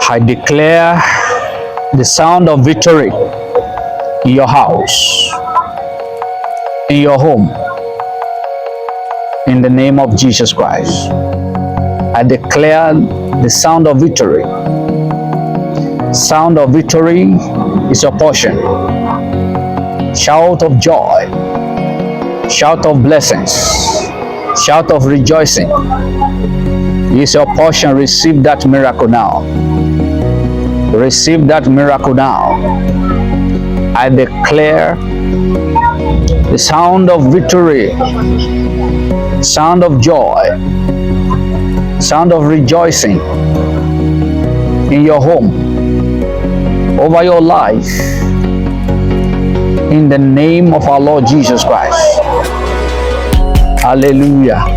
I declare the sound of victory in your house, in your home, in the name of Jesus Christ. I declare the sound of victory. Sound of victory is your portion. Shout of joy, shout of blessings, shout of rejoicing is your portion. Receive that miracle now. Receive that miracle now. I declare the sound of victory, sound of joy, sound of rejoicing in your home, over your life, in the name of our Lord Jesus Christ. Hallelujah.